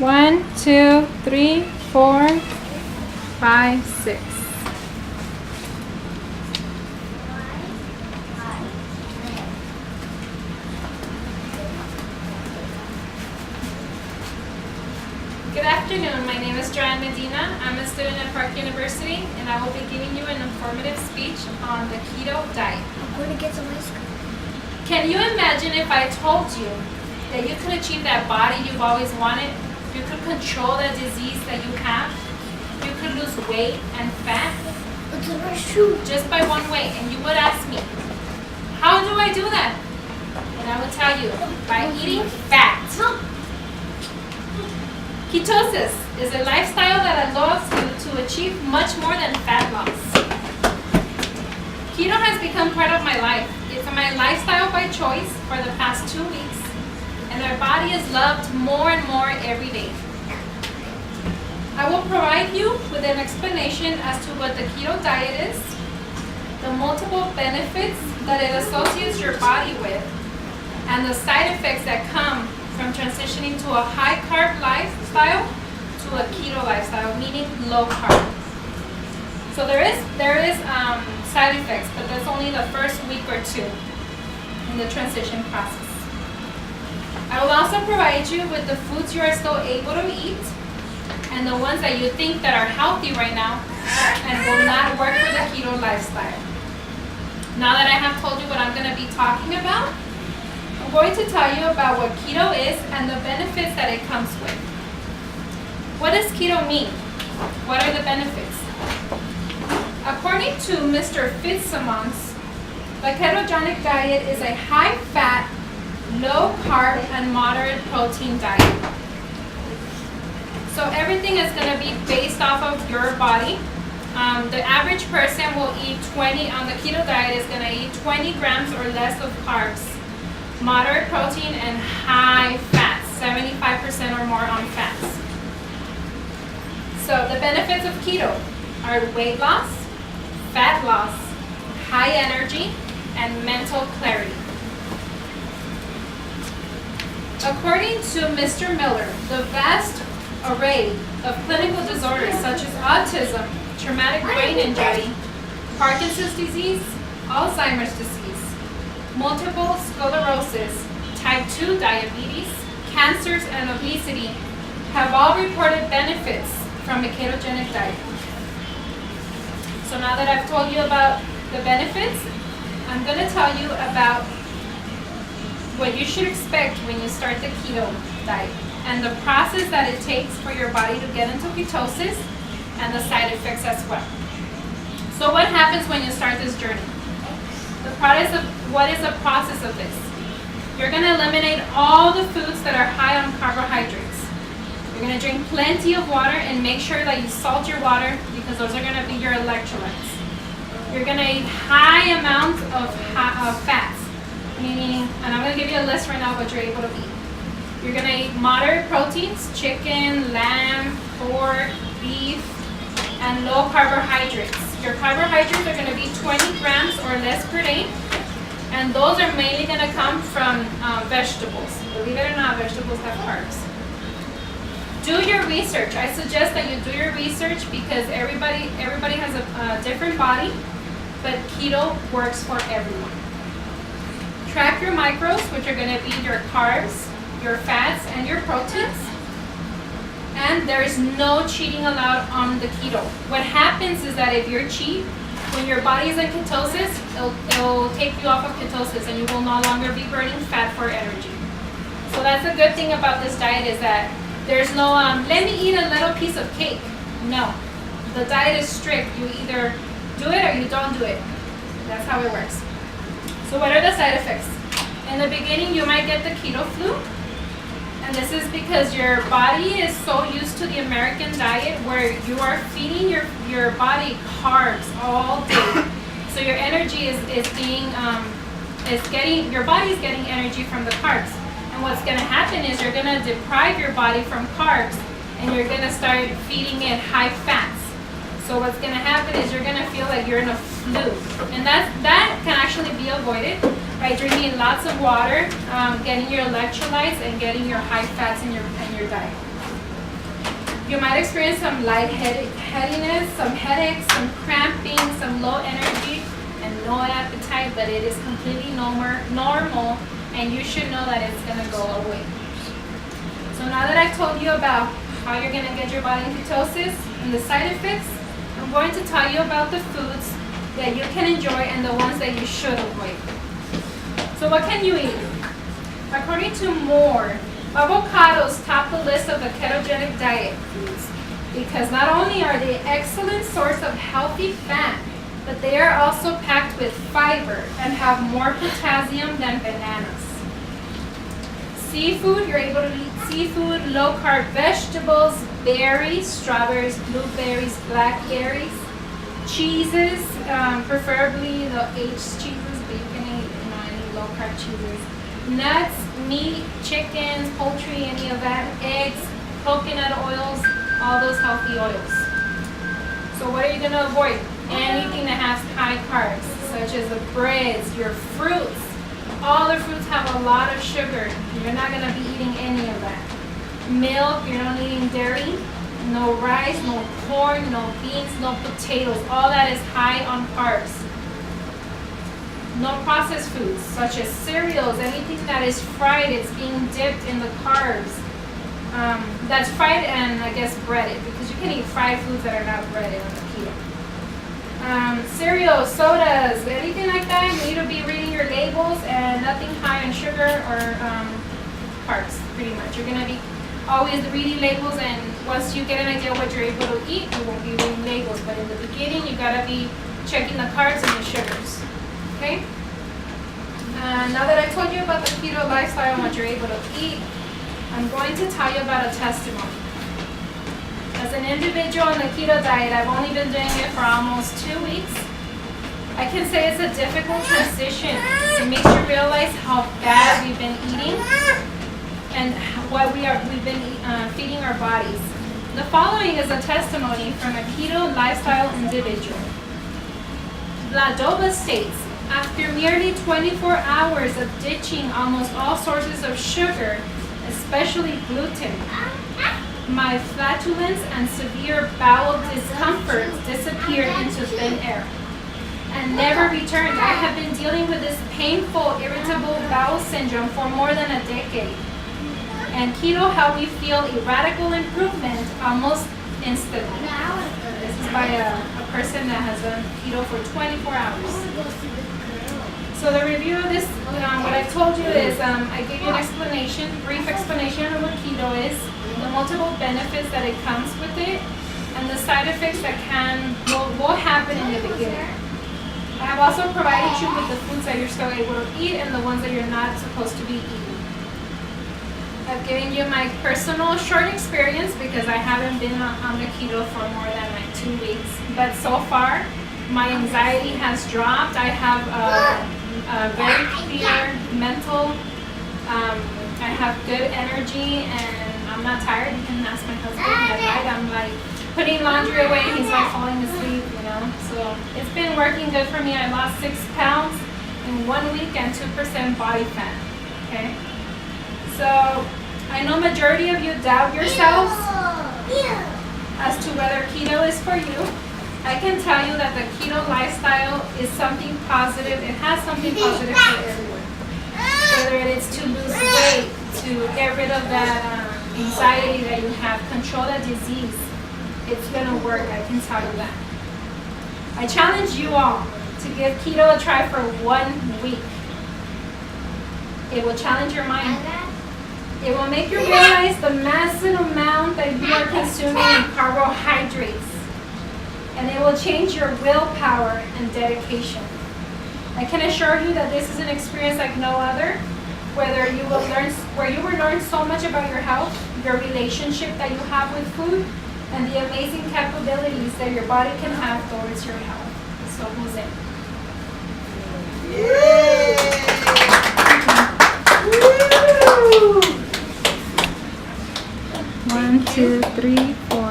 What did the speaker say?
1, 2, 3, 4, 5, 6. Good afternoon. My name is Joanne Medina. I'm a student at Park University, and I will be giving you an informative speech on the keto diet. I'm going to get some ice cream. Can you imagine if I told you that you could achieve that body you've always wanted? You could control the disease that you have. You could lose weight and fat. It's true. Just by one way. And you would ask me, how do I do that? And I would tell you, by eating fat. Ketosis is a lifestyle that allows you to achieve much more than fat loss. Keto has become part of my life. It's my lifestyle by choice for the past 2 weeks, and my body is loved more and more every day. I will provide you with an explanation as to what the keto diet is, the multiple benefits that it associates your body with, and the side effects that come from transitioning to a high-carb lifestyle to a keto lifestyle, meaning low carb. So there is side effects, but that's only the first week or two in the transition process. I will also provide you with the foods you are still able to eat and the ones that you think that are healthy right now and will not work for the keto lifestyle. Now that I have told you what I'm going to be talking about, I'm going to tell you about what keto is and the benefits that it comes with. What does keto mean? What are the benefits? According to Mr. Fitzsimmons, the ketogenic diet is a high-fat, low-carb, and moderate protein diet. So everything is going to be based off of your body. The average person will eat on the keto diet is going to eat 20 grams or less of carbs, moderate protein, and high fats, 75% or more on fats. So the benefits of keto are weight loss, fat loss, high energy, and mental clarity. According to Mr. Miller, the vast array of clinical disorders such as autism, traumatic brain injury, Parkinson's disease, Alzheimer's disease, multiple sclerosis, type 2 diabetes, cancers, and obesity have all reported benefits from a ketogenic diet. So now that I've told you about the benefits, I'm going to tell you about what you should expect when you start the keto diet and the process that it takes for your body to get into ketosis and the side effects as well. So what happens when you start this journey? What is the process of this? You're going to eliminate all the foods that are high on carbohydrates. You're going to drink plenty of water and make sure that you salt your water because those are going to be your electrolytes. You're going to eat high amounts of fats, meaning, and I'm going to give you a list right now of what you're able to eat. You're going to eat moderate proteins, chicken, lamb, pork, beef, and low carbohydrates. Your carbohydrates are going to be 20 grams or less per day, and those are mainly going to come from vegetables. Believe it or not, vegetables have carbs. Do your research. I suggest that you do your research because everybody has a different body, but keto works for everyone. Track your macros, which are going to be your carbs, your fats, and your proteins. And there is no cheating allowed on the keto. What happens is that if you're cheat, when your body is in ketosis, it'll take you off of ketosis and you will no longer be burning fat for energy. So that's the good thing about this diet is that there's no, let me eat a little piece of cake. No, the diet is strict. You either do it or you don't do it. That's how it works. So what are the side effects? In the beginning, you might get the keto flu. And this is because your body is so used to the American diet where you are feeding your body carbs all day. So your energy your body is getting energy from the carbs. And what's going to happen is you're going to deprive your body from carbs and you're going to start feeding it high fats. So what's going to happen is you're going to feel like you're in a flu. And that can actually be avoided by drinking lots of water, getting your electrolytes, and getting your high fats in your diet. You might experience some lightheadedness, some headaches, some cramping, some low energy, and no appetite, but it is completely normal, and you should know that it's going to go away. So now that I've told you about how you're going to get your body in ketosis and the side effects, I'm going to tell you about the foods that you can enjoy and the ones that you should avoid. So what can you eat? According to Moore, avocados top the list of the ketogenic diet foods because not only are they an excellent source of healthy fat, but they are also packed with fiber and have more potassium than bananas. Seafood, you're able to eat seafood, low-carb vegetables, berries, strawberries, blueberries, blackberries, cheeses, preferably the aged cheeses, bacon, any low-carb cheeses, nuts, meat, chickens, poultry, any of that, eggs, coconut oils, all those healthy oils. So what are you going to avoid? Anything that has high carbs, such as the breads, your fruits. All the fruits have a lot of sugar. You're not going to be eating any of that. Milk, you're not eating dairy. No rice, no corn, no beans, no potatoes. All that is high on carbs. No processed foods, such as cereals, anything that is fried, it's being dipped in the carbs. That's fried and I guess breaded, because you can eat fried foods that are not breaded on the keto. Cereals, sodas, anything like that, you need to be reading your labels and nothing high in sugar or carbs, pretty much. You're going to be always reading labels, and once you get an idea what you're able to eat, you won't be reading labels. But in the beginning, you got to be checking the carbs and the sugars. Okay? Now that I told you about the keto lifestyle and what you're able to eat, I'm going to tell you about a testimony. As an individual on the keto diet, I've only been doing it for almost 2 weeks. I can say it's a difficult transition. It makes you realize how bad we've been eating and what we've been feeding our bodies. The following is a testimony from a keto lifestyle individual. Vladova states, after merely 24 hours of ditching almost all sources of sugar, especially gluten, my flatulence and severe bowel discomfort disappeared into thin air and never returned. I have been dealing with this painful, irritable bowel syndrome for more than a decade. And keto helped me feel a radical improvement almost instantly. This is by a person that has done keto for 24 hours. So the review of this, what I told you is, I gave you an explanation, brief explanation of what keto is, the multiple benefits that it comes with it, and the side effects that will happen in the beginning. I have also provided you with the foods that you're still able to eat and the ones that you're not supposed to be eating. I've given you my personal short experience because I haven't been on the keto for more than like 2 weeks, but so far my anxiety has dropped. I have a very clear mental, I have good energy, and I'm not tired. You can ask my husband. At night I'm like putting laundry away, he's like falling asleep, So it's been working good for me. I lost 6 pounds in 1 week and 2% body fat. Okay, so I know majority of you doubt yourselves as to whether keto is for you. I can tell you that the keto lifestyle is something positive. It has something positive for everyone. Whether it is to lose weight, to get rid of that anxiety that you have, control that disease, it's going to work, I can tell you that. I challenge you all to give keto a try for 1 week. It will challenge your mind. It will make you realize the massive amount that you are consuming in carbohydrates. And it will change your willpower and dedication. I can assure you that this is an experience like no other, where you will learn so much about your health, your relationship that you have with food, and the amazing capabilities that your body can have towards your health. So who's in? Woo! 1, 2, 3, 4,